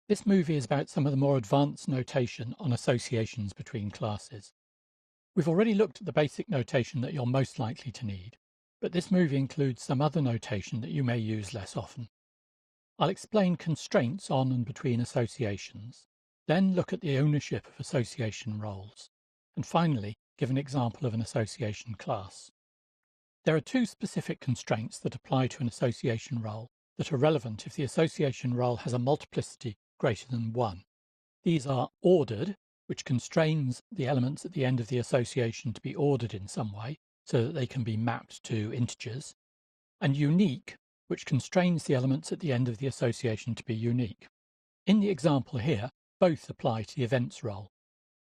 This movie is about some of the more advanced notation on associations between classes. We've already looked at the basic notation that you're most likely to need, but this movie includes some other notation that you may use less often. I'll explain constraints on and between associations, then look at the ownership of association roles, and finally give an example of an association class. There are two specific constraints that apply to an association role that are relevant if the association role has a multiplicity greater than 1. These are ordered, which constrains the elements at the end of the association to be ordered in some way so that they can be mapped to integers, and unique, which constrains the elements at the end of the association to be unique. In the example here, both apply to the events role.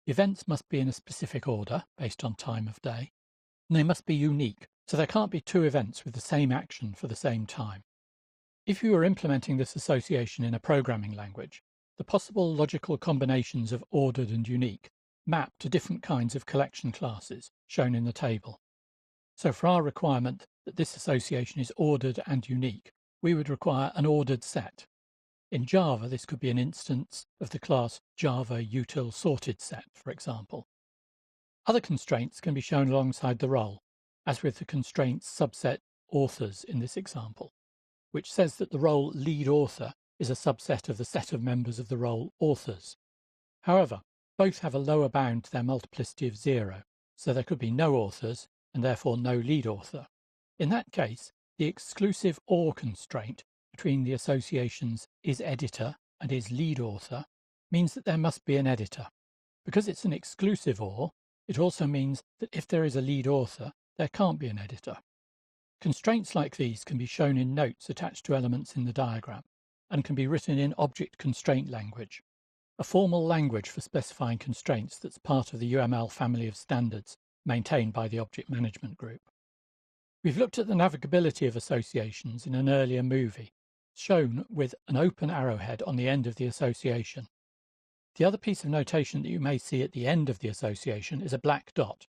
The events must be in a specific order based on time of day, and they must be unique, so there can't be two events with the same action for the same time. If you were implementing this association in a programming language, the possible logical combinations of ordered and unique map to different kinds of collection classes shown in the table. So for our requirement that this association is ordered and unique, we would require an ordered set. In Java, this could be an instance of the class Java util sorted set, for example. Other constraints can be shown alongside the role, as with the constraint subset authors in this example, which says that the role lead author is a subset of the set of members of the role authors. However, both have a lower bound to their multiplicity of 0, so there could be no authors and therefore no lead author. In that case, the exclusive OR constraint between the associations is editor and is lead author means that there must be an editor. Because it's an exclusive OR, it also means that if there is a lead author, there can't be an editor. Constraints like these can be shown in notes attached to elements in the diagram and can be written in object constraint language, a formal language for specifying constraints that's part of the UML family of standards maintained by the Object Management Group. We've looked at the navigability of associations in an earlier movie, shown with an open arrowhead on the end of the association. The other piece of notation that you may see at the end of the association is a black dot,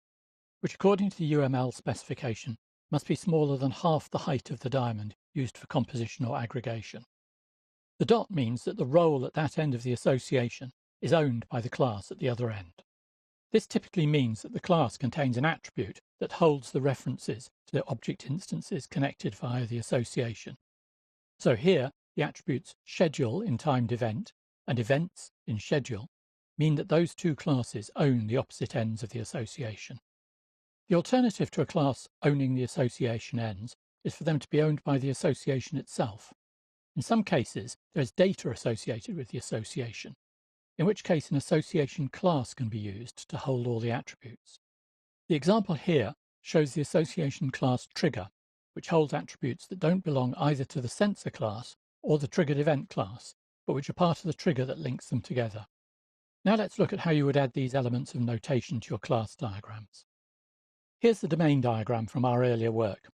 which according to the UML specification must be smaller than half the height of the diamond used for composition or aggregation. The dot means that the role at that end of the association is owned by the class at the other end. This typically means that the class contains an attribute that holds the references to the object instances connected via the association. So here, the attributes schedule in timed event and events in schedule mean that those two classes own the opposite ends of the association. The alternative to a class owning the association ends is for them to be owned by the association itself. In some cases, there is data associated with the association, in which case an association class can be used to hold all the attributes. The example here shows the association class trigger, which holds attributes that don't belong either to the sensor class or the triggered event class, but which are part of the trigger that links them together. Now let's look at how you would add these elements of notation to your class diagrams. Here's the domain diagram from our earlier work.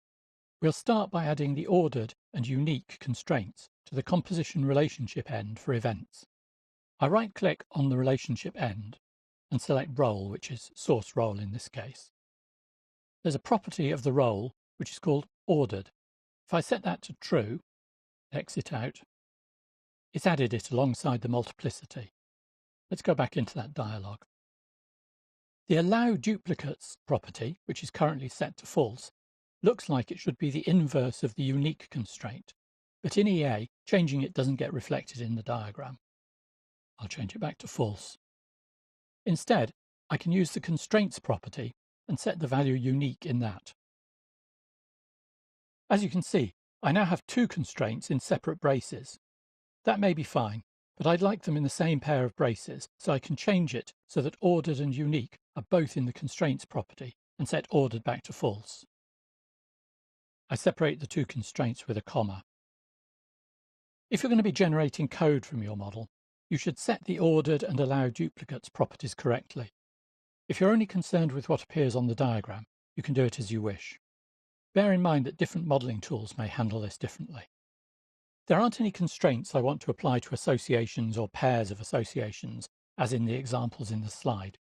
We'll start by adding the ordered and unique constraints to the composition relationship end for events. I right-click on the relationship end and select role, which is source role in this case. There's a property of the role which is called ordered. If I set that to true, exit out, it's added it alongside the multiplicity. Let's go back into that dialog. The allow duplicates property, which is currently set to false, looks like it should be the inverse of the unique constraint, but in EA, changing it doesn't get reflected in the diagram. I'll change it back to false. Instead, I can use the constraints property and set the value unique in that. As you can see, I now have two constraints in separate braces. That may be fine, but I'd like them in the same pair of braces, so I can change it so that ordered and unique are both in the constraints property and set ordered back to false. I separate the two constraints with a comma. If you're going to be generating code from your model, you should set the ordered and allow duplicates properties correctly. If you're only concerned with what appears on the diagram, you can do it as you wish. Bear in mind that different modeling tools may handle this differently. There aren't any constraints I want to apply to associations or pairs of associations, as in the examples in the slide,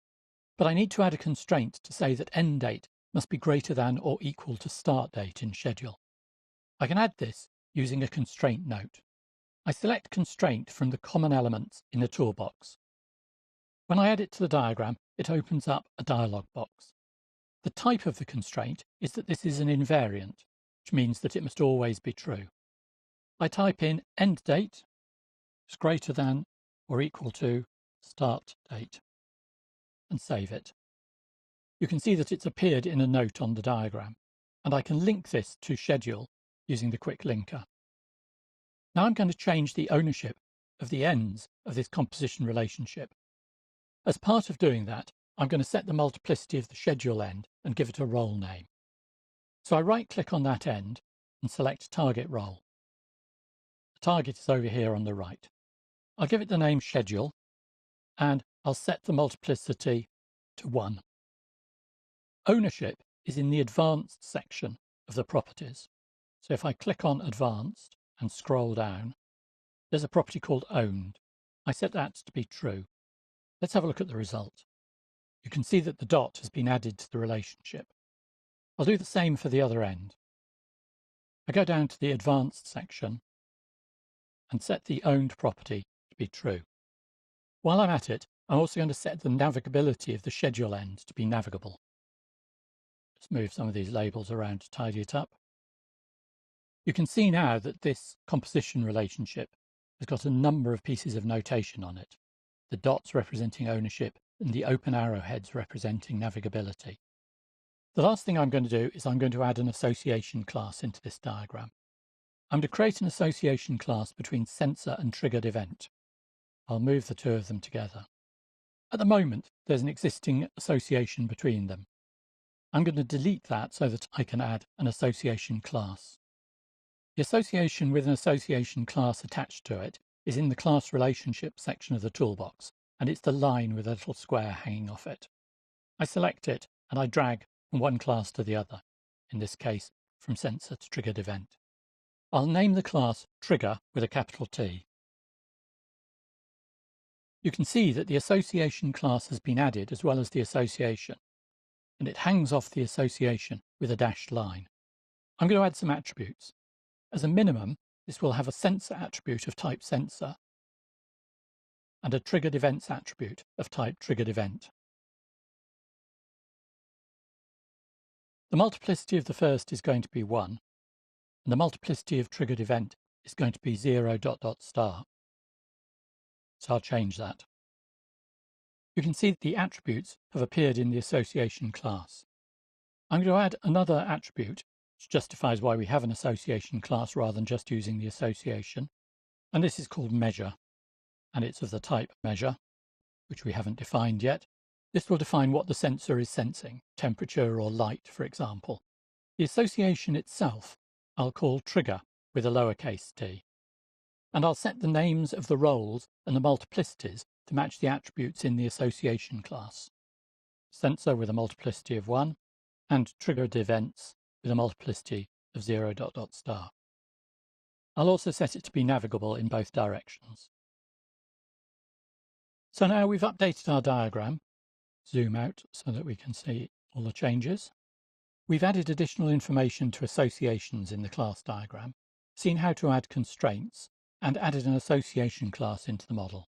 but I need to add a constraint to say that end date must be greater than or equal to start date in schedule. I can add this using a constraint note. I select Constraint from the common elements in the toolbox. When I add it to the diagram, it opens up a dialog box. The type of the constraint is that this is an invariant, which means that it must always be true. I type in end date is greater than or equal to start date and save it. You can see that it's appeared in a note on the diagram, and I can link this to schedule using the quick linker. Now I'm going to change the ownership of the ends of this composition relationship. As part of doing that, I'm going to set the multiplicity of the schedule end and give it a role name. So I right-click on that end and select Target Role. The target is over here on the right. I'll give it the name Schedule, and I'll set the multiplicity to 1. Ownership is in the Advanced section of the properties. So if I click on Advanced and scroll down, there's a property called Owned. I set that to be true. Let's have a look at the result. You can see that the dot has been added to the relationship. I'll do the same for the other end. I go down to the Advanced section and set the Owned property to be true. While I'm at it, I'm also going to set the navigability of the schedule end to be navigable. Just move some of these labels around to tidy it up. You can see now that this composition relationship has got a number of pieces of notation on it, the dots representing ownership and the open arrowheads representing navigability. The last thing I'm going to do is I'm going to add an association class into this diagram. I'm going to create an association class between sensor and triggered event. I'll move the two of them together. At the moment, there's an existing association between them. I'm going to delete that so that I can add an association class. The association with an association class attached to it is in the class relationship section of the toolbox, and it's the line with a little square hanging off it. I select it and I drag from one class to the other, in this case from sensor to triggered event. I'll name the class Trigger with a capital T. You can see that the association class has been added as well as the association, and it hangs off the association with a dashed line. I'm going to add some attributes. As a minimum, this will have a sensor attribute of type sensor and a triggered events attribute of type triggered event. The multiplicity of the first is going to be 1, and the multiplicity of triggered event is going to be 0 ... So I'll change that. You can see that the attributes have appeared in the association class. I'm going to add another attribute which justifies why we have an association class rather than just using the association. And this is called measure, and it's of the type measure, which we haven't defined yet. This will define what the sensor is sensing, temperature or light, for example. The association itself I'll call trigger with a lowercase t. And I'll set the names of the roles and the multiplicities to match the attributes in the association class. Sensor with a multiplicity of 1, and triggered events with a multiplicity of 0 ... I'll also set it to be navigable in both directions. So now we've updated our diagram. Zoom out so that we can see all the changes. We've added additional information to associations in the class diagram, seen how to add constraints, and added an association class into the model.